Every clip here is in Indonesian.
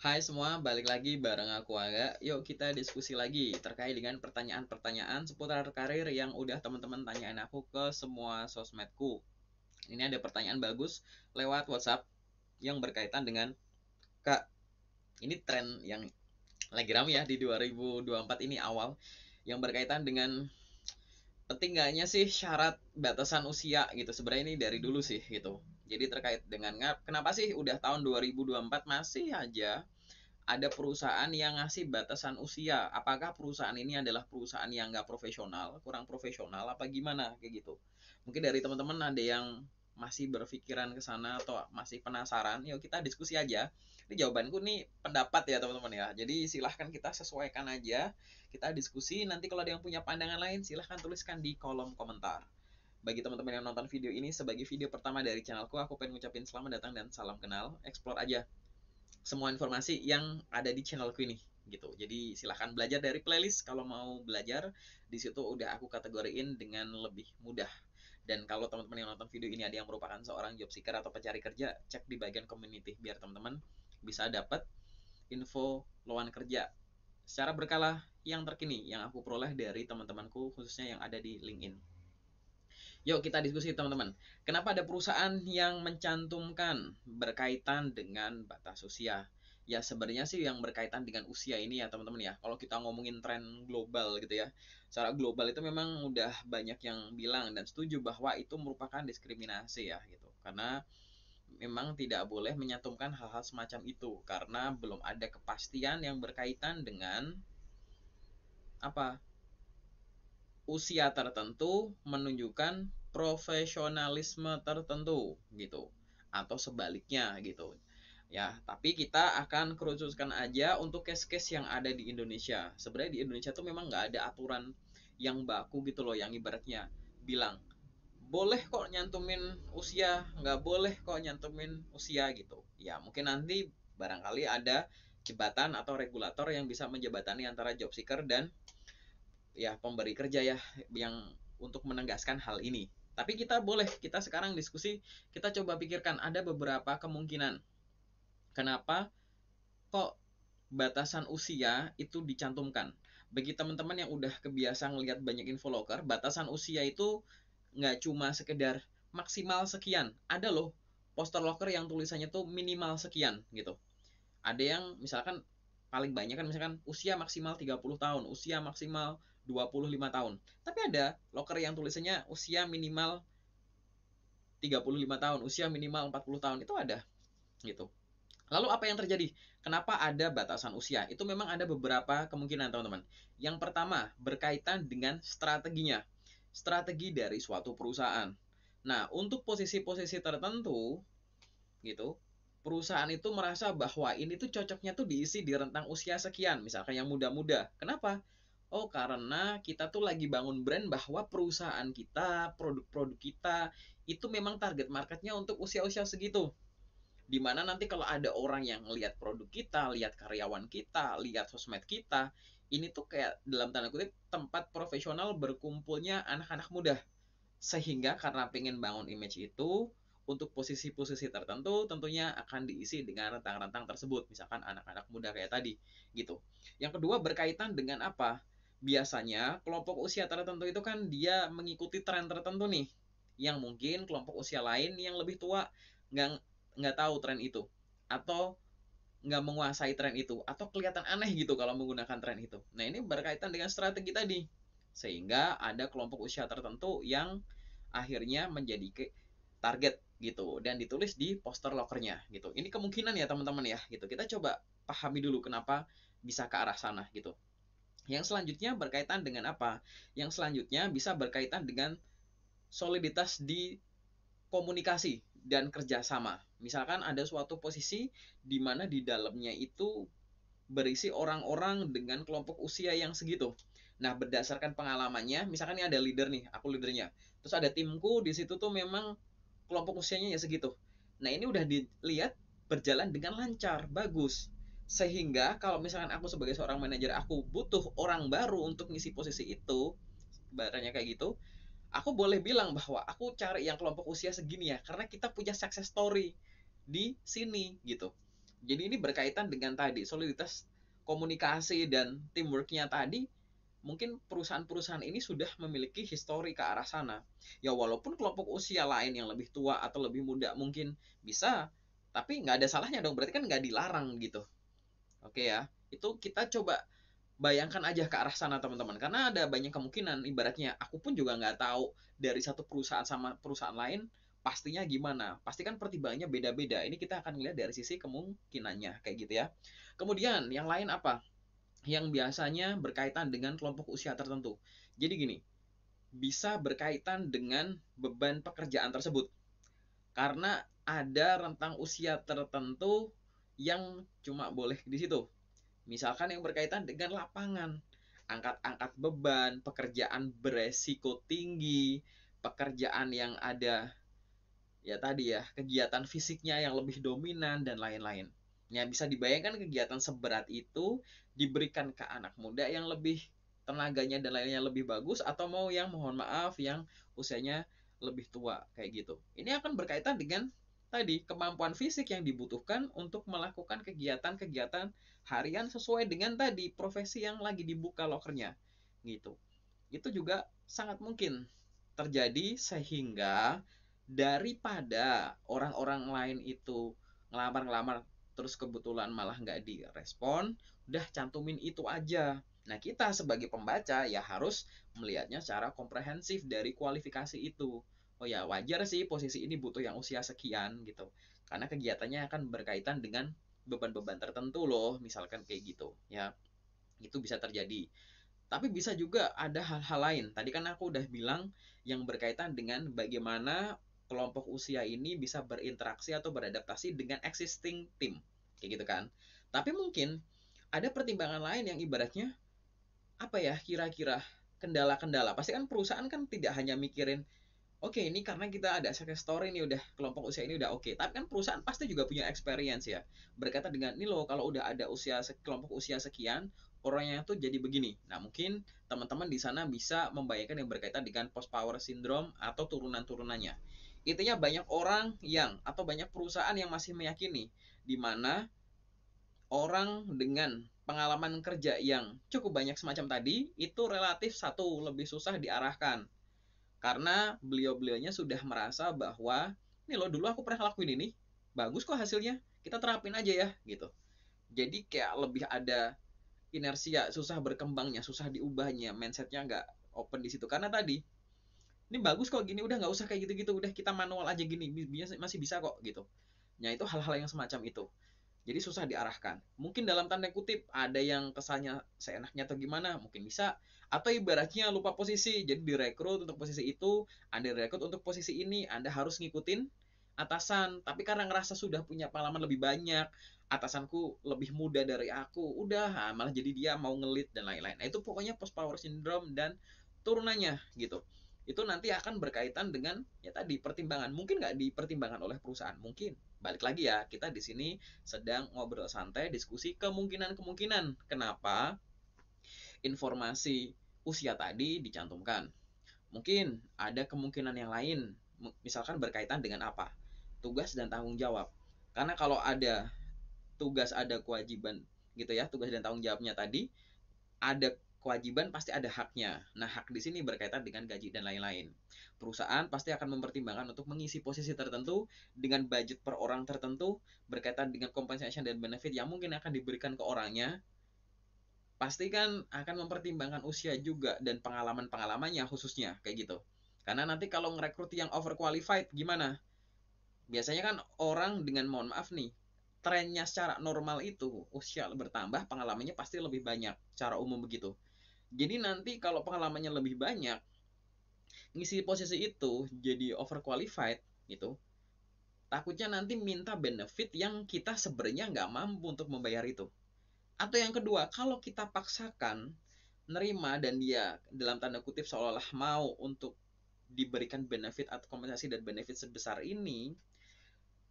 Hai semua, balik lagi bareng aku Aga. Yuk kita diskusi lagi terkait dengan pertanyaan-pertanyaan seputar karir yang udah teman-teman tanyain aku ke semua sosmedku. Ini ada pertanyaan bagus lewat WhatsApp yang berkaitan dengan Kak, ini tren yang lagi ramai ya di 2024 ini awal yang berkaitan dengan penting gaknya sih syarat batasan usia gitu. Sebenarnya ini dari dulu sih gitu. Jadi terkait dengan kenapa sih udah tahun 2024 masih aja ada perusahaan yang ngasih batasan usia. Apakah perusahaan ini adalah perusahaan yang nggak profesional, kurang profesional, apa gimana kayak gitu? Mungkin dari teman-teman ada yang masih berpikiran ke sana atau masih penasaran, yuk kita diskusi aja. Ini jawabanku nih pendapat ya teman-teman ya. Jadi silahkan kita sesuaikan aja, kita diskusi. Nanti kalau ada yang punya pandangan lain, silahkan tuliskan di kolom komentar. Bagi teman-teman yang nonton video ini sebagai video pertama dari channelku, aku pengen ngucapin selamat datang dan salam kenal. Explore aja semua informasi yang ada di channelku ini gitu. Jadi silahkan belajar dari playlist kalau mau belajar. Di situ udah aku kategoriin dengan lebih mudah. Dan kalau teman-teman yang nonton video ini ada yang merupakan seorang job seeker atau pencari kerja, cek di bagian community biar teman-teman bisa dapat info lowongan kerja secara berkala yang terkini yang aku peroleh dari teman-temanku khususnya yang ada di LinkedIn. Yuk kita diskusi teman-teman. Kenapa ada perusahaan yang mencantumkan berkaitan dengan batas usia? Ya sebenarnya sih yang berkaitan dengan usia ini ya teman-teman ya. Kalau kita ngomongin tren global gitu ya. Secara global itu memang udah banyak yang bilang dan setuju bahwa itu merupakan diskriminasi ya gitu. Karena memang tidak boleh menyantumkan hal-hal semacam itu karena belum ada kepastian yang berkaitan dengan apa? Usia tertentu menunjukkan profesionalisme tertentu gitu atau sebaliknya gitu ya. Tapi kita akan kerucutkan aja untuk case-case yang ada di Indonesia. Sebenarnya di Indonesia tuh memang nggak ada aturan yang baku gitu loh, yang ibaratnya bilang boleh kok nyantumin usia, nggak boleh kok nyantumin usia gitu ya. Mungkin nanti barangkali ada jembatan atau regulator yang bisa menjebatani antara job seeker dan ya pemberi kerja ya yang untuk menegaskan hal ini. Tapi kita sekarang diskusi, kita coba pikirkan ada beberapa kemungkinan kenapa kok batasan usia itu dicantumkan. Bagi teman-teman yang udah kebiasaan ngelihat banyak infoloker, batasan usia itu nggak cuma sekedar maksimal sekian. Ada loh poster locker yang tulisannya tuh minimal sekian gitu. Ada yang misalkan paling banyak kan misalkan usia maksimal 30 tahun, usia maksimal 25 tahun. Tapi ada locker yang tulisannya usia minimal 35 tahun, usia minimal 40 tahun. Itu ada gitu. Lalu apa yang terjadi? Kenapa ada batasan usia? Itu memang ada beberapa kemungkinan teman-teman. Yang pertama berkaitan dengan strateginya. Strategi dari suatu perusahaan. Nah, untuk posisi-posisi tertentu gitu, perusahaan itu merasa bahwa ini tuh cocoknya tuh diisi di rentang usia sekian, misalkan yang muda-muda. Kenapa? Oh, karena kita tuh lagi bangun brand bahwa perusahaan kita, produk-produk kita itu memang target marketnya untuk usia-usia segitu. Dimana nanti kalau ada orang yang lihat produk kita, lihat karyawan kita, lihat sosmed kita, ini tuh kayak dalam tanda kutip tempat profesional berkumpulnya anak-anak muda. Sehingga karena pengen bangun image itu, untuk posisi-posisi tertentu tentunya akan diisi dengan rentang-rentang tersebut, misalkan anak-anak muda kayak tadi gitu. Yang kedua berkaitan dengan apa? Biasanya kelompok usia tertentu itu kan dia mengikuti tren tertentu nih, yang mungkin kelompok usia lain yang lebih tua nggak nggak tahu tren itu, atau nggak menguasai tren itu, atau kelihatan aneh gitu kalau menggunakan tren itu. Nah ini berkaitan dengan strategi tadi, sehingga ada kelompok usia tertentu yang akhirnya menjadi target gitu dan ditulis di poster lokernya gitu. Ini kemungkinan ya teman-teman ya gitu. Kita coba pahami dulu kenapa bisa ke arah sana gitu. Yang selanjutnya berkaitan dengan apa? Yang selanjutnya bisa berkaitan dengan soliditas di komunikasi dan kerjasama. Misalkan ada suatu posisi di mana di dalamnya itu berisi orang-orang dengan kelompok usia yang segitu. Nah, berdasarkan pengalamannya, misalkan ini ada leader nih, aku leadernya. Terus ada timku di situ tuh memang kelompok usianya ya segitu. Nah, ini udah dilihat berjalan dengan lancar, bagus. Sehingga kalau misalkan aku sebagai seorang manajer, aku butuh orang baru untuk ngisi posisi itu, barangnya kayak gitu, aku boleh bilang bahwa aku cari yang kelompok usia segini ya, karena kita punya success story di sini gitu. Jadi ini berkaitan dengan tadi soliditas komunikasi dan teamworknya tadi. Mungkin perusahaan-perusahaan ini sudah memiliki histori ke arah sana. Ya walaupun kelompok usia lain yang lebih tua atau lebih muda mungkin bisa, tapi nggak ada salahnya dong. Berarti kan nggak dilarang gitu. Oke ya, itu kita coba bayangkan aja ke arah sana teman-teman. Karena ada banyak kemungkinan, ibaratnya aku pun juga nggak tahu dari satu perusahaan sama perusahaan lain pastinya gimana. Pasti kan pertimbangannya beda-beda. Ini kita akan lihat dari sisi kemungkinannya kayak gitu ya. Kemudian yang lain apa? Yang biasanya berkaitan dengan kelompok usia tertentu. Jadi gini, bisa berkaitan dengan beban pekerjaan tersebut. Karena ada rentang usia tertentu yang cuma boleh di situ. Misalkan yang berkaitan dengan lapangan, angkat-angkat beban, pekerjaan beresiko tinggi, pekerjaan yang ada ya tadi ya, kegiatan fisiknya yang lebih dominan dan lain-lain. Ya bisa dibayangkan kegiatan seberat itu diberikan ke anak muda yang lebih tenaganya dan lainnya lebih bagus atau mau yang mohon maaf yang usianya lebih tua kayak gitu. Ini akan berkaitan dengan tadi kemampuan fisik yang dibutuhkan untuk melakukan kegiatan-kegiatan harian sesuai dengan tadi profesi yang lagi dibuka lokernya gitu. Itu juga sangat mungkin terjadi sehingga daripada orang-orang lain itu ngelamar-ngelamar terus kebetulan malah nggak direspon, udah cantumin itu aja. Nah kita sebagai pembaca ya harus melihatnya secara komprehensif dari kualifikasi itu. Oh ya wajar sih posisi ini butuh yang usia sekian gitu. Karena kegiatannya akan berkaitan dengan beban-beban tertentu loh, misalkan kayak gitu ya. Itu bisa terjadi. Tapi bisa juga ada hal-hal lain. Tadi kan aku udah bilang yang berkaitan dengan bagaimana kelompok usia ini bisa berinteraksi atau beradaptasi dengan existing team. Kayak gitu kan. Tapi mungkin ada pertimbangan lain yang ibaratnya apa ya kira-kira kendala-kendala. Pasti kan perusahaan kan tidak hanya mikirin oke, ini karena kita ada success story nih udah kelompok usia ini udah oke. Tapi kan perusahaan pasti juga punya experience ya. Berkaitan dengan ini loh kalau udah ada usia kelompok usia sekian, orangnya tuh jadi begini. Nah, mungkin teman-teman di sana bisa membayangkan yang berkaitan dengan post power syndrome atau turunan-turunannya. Intinya banyak orang yang atau banyak perusahaan yang masih meyakini di mana orang dengan pengalaman kerja yang cukup banyak semacam tadi itu relatif satu lebih susah diarahkan karena beliau-beliaunya sudah merasa bahwa ini loh dulu aku pernah lakuin ini bagus kok hasilnya kita terapin aja ya gitu. Jadi kayak lebih ada inersia, susah berkembangnya, susah diubahnya, mindsetnya nggak open di situ karena tadi ini bagus kok gini udah nggak usah kayak gitu-gitu udah kita manual aja gini masih bisa kok gitu. Nah itu hal-hal yang semacam itu. Jadi susah diarahkan. Mungkin dalam tanda kutip ada yang kesannya seenaknya atau gimana, mungkin bisa. Atau ibaratnya lupa posisi, jadi direkrut untuk posisi itu, Anda direkrut untuk posisi ini, Anda harus ngikutin atasan. Tapi karena ngerasa sudah punya pengalaman lebih banyak, atasanku lebih muda dari aku, udah malah jadi dia mau ngelit dan lain-lain. Nah itu pokoknya post power syndrome dan turunannya gitu. Itu nanti akan berkaitan dengan ya tadi pertimbangan. Mungkin nggak dipertimbangkan oleh perusahaan, mungkin. Balik lagi ya, kita di sini sedang ngobrol santai, diskusi kemungkinan-kemungkinan kenapa informasi usia tadi dicantumkan. Mungkin ada kemungkinan yang lain, misalkan berkaitan dengan apa? Tugas dan tanggung jawab. Karena kalau ada tugas, ada kewajiban gitu ya, tugas dan tanggung jawabnya tadi, ada kewajiban pasti ada haknya. Nah, hak di sini berkaitan dengan gaji dan lain-lain. Perusahaan pasti akan mempertimbangkan untuk mengisi posisi tertentu dengan budget per orang tertentu berkaitan dengan compensation dan benefit yang mungkin akan diberikan ke orangnya. Pasti kan akan mempertimbangkan usia juga dan pengalaman-pengalamannya khususnya kayak gitu. Karena nanti kalau ngerekrut yang overqualified gimana? Biasanya kan orang dengan mohon maaf nih, trennya secara normal itu usia bertambah, pengalamannya pasti lebih banyak secara umum begitu. Jadi nanti kalau pengalamannya lebih banyak, ngisi posisi itu jadi overqualified gitu, takutnya nanti minta benefit yang kita sebenarnya nggak mampu untuk membayar itu. Atau yang kedua, kalau kita paksakan nerima dan dia dalam tanda kutip seolah-olah mau untuk diberikan benefit atau kompensasi dan benefit sebesar ini,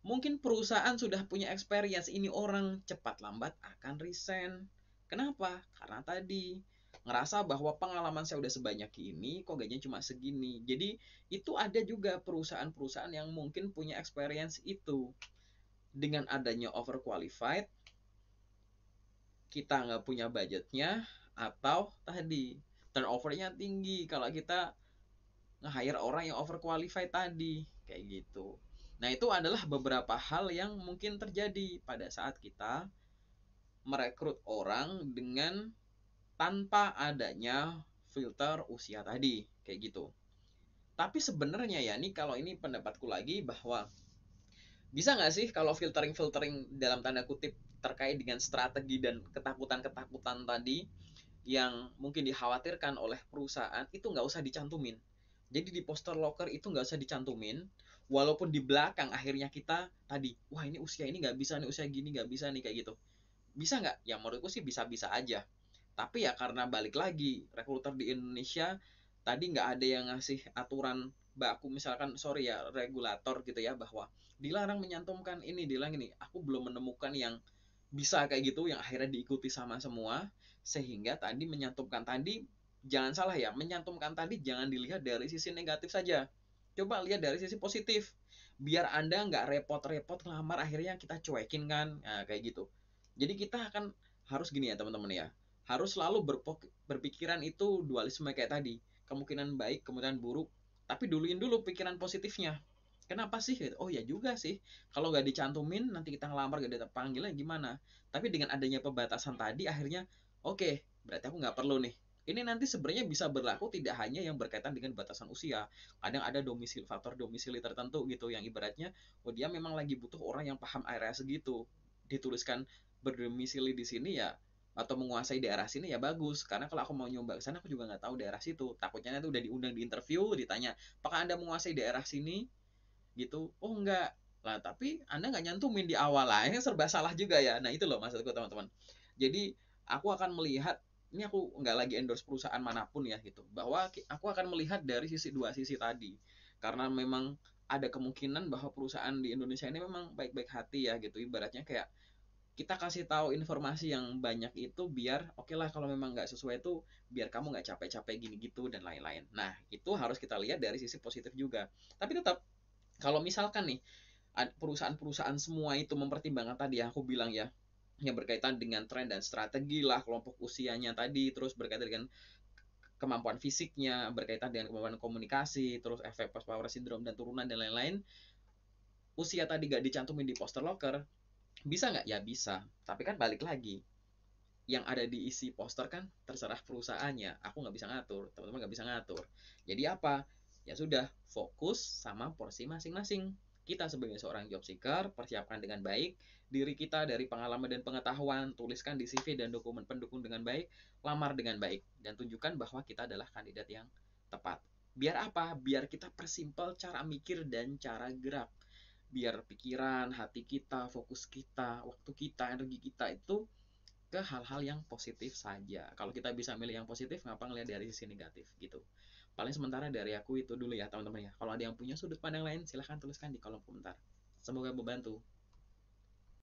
mungkin perusahaan sudah punya experience ini orang cepat lambat akan resign. Kenapa? Karena tadi ngerasa bahwa pengalaman saya udah sebanyak ini, kok gajinya cuma segini. Jadi itu ada juga perusahaan-perusahaan yang mungkin punya experience itu. dengan adanya overqualified, kita nggak punya budgetnya, atau tadi turnovernya tinggi kalau kita nge-hire orang yang overqualified tadi, kayak gitu. Nah, itu adalah beberapa hal yang mungkin terjadi pada saat kita merekrut orang dengan tanpa adanya filter usia tadi, kayak gitu. Tapi sebenarnya ya, nih kalau ini pendapatku lagi bahwa bisa nggak sih kalau filtering-filtering dalam tanda kutip terkait dengan strategi dan ketakutan-ketakutan tadi yang mungkin dikhawatirkan oleh perusahaan itu nggak usah dicantumin. Jadi di poster locker itu nggak usah dicantumin, walaupun di belakang akhirnya kita tadi, wah ini usia ini nggak bisa nih, usia gini nggak bisa nih, kayak gitu. Bisa nggak? Ya menurutku sih bisa-bisa aja. Tapi ya karena balik lagi, rekruter di Indonesia tadi nggak ada yang ngasih aturan baku, misalkan sorry ya, regulator gitu ya, bahwa dilarang menyantumkan ini, dilarang ini. Aku belum menemukan yang bisa kayak gitu, yang akhirnya diikuti sama semua, sehingga tadi menyantumkan tadi, jangan salah ya, menyantumkan tadi jangan dilihat dari sisi negatif saja. Coba lihat dari sisi positif. Biar Anda nggak repot-repot ngelamar, akhirnya kita cuekin kan, nah, kayak gitu. Jadi kita akan harus gini ya teman-teman ya, harus selalu berpikiran itu dualisme kayak tadi, kemungkinan baik, kemungkinan buruk, tapi duluin dulu pikiran positifnya. Kenapa sih? Oh ya juga sih, kalau nggak dicantumin nanti kita ngelamar gak ada panggilan gimana. Tapi dengan adanya pembatasan tadi akhirnya oke, berarti aku nggak perlu nih. Ini nanti sebenarnya bisa berlaku tidak hanya yang berkaitan dengan batasan usia. Kadang ada faktor domisili tertentu gitu, yang ibaratnya oh dia memang lagi butuh orang yang paham area segitu. Dituliskan berdomisili di sini ya, atau menguasai daerah sini ya bagus, karena kalau aku mau nyoba ke sana aku juga nggak tahu daerah situ, takutnya nanti udah diundang di interview ditanya apakah Anda menguasai daerah sini gitu, oh enggak lah, tapi Anda nggak nyantumin di awal lah, ini serba salah juga ya. Nah itu loh maksudku teman-teman. Jadi aku akan melihat, ini aku nggak lagi endorse perusahaan manapun ya gitu, bahwa aku akan melihat dari dua sisi tadi, karena memang ada kemungkinan bahwa perusahaan di Indonesia ini memang baik-baik hati ya gitu, ibaratnya kayak kita kasih tahu informasi yang banyak itu biar oke lah, kalau memang nggak sesuai itu biar kamu nggak capek-capek gini gitu dan lain-lain. Nah itu harus kita lihat dari sisi positif juga. Tapi tetap kalau misalkan nih perusahaan-perusahaan semua itu mempertimbangkan tadi yang aku bilang ya, yang berkaitan dengan tren dan strategi lah, kelompok usianya tadi, terus berkaitan dengan kemampuan fisiknya, berkaitan dengan kemampuan komunikasi, terus efek post power syndrome dan turunan dan lain-lain, usia tadi gak dicantumin di poster locker, bisa nggak? Ya bisa. Tapi kan balik lagi, yang ada di isi poster kan terserah perusahaannya. Aku nggak bisa ngatur, teman-teman nggak bisa ngatur. Jadi apa? Ya sudah, fokus sama porsi masing-masing. Kita sebagai seorang job seeker, persiapkan dengan baik diri kita dari pengalaman dan pengetahuan, tuliskan di CV dan dokumen pendukung dengan baik, lamar dengan baik, dan tunjukkan bahwa kita adalah kandidat yang tepat. Biar apa? Biar kita persimpel cara mikir dan cara gerak. Biar pikiran, hati kita, fokus kita, waktu kita, energi kita itu ke hal-hal yang positif saja. Kalau kita bisa milih yang positif, ngapa ngelihat dari sisi negatif gitu. Paling sementara dari aku itu dulu ya teman-teman ya. Kalau ada yang punya sudut pandang lain, silahkan tuliskan di kolom komentar. Semoga membantu.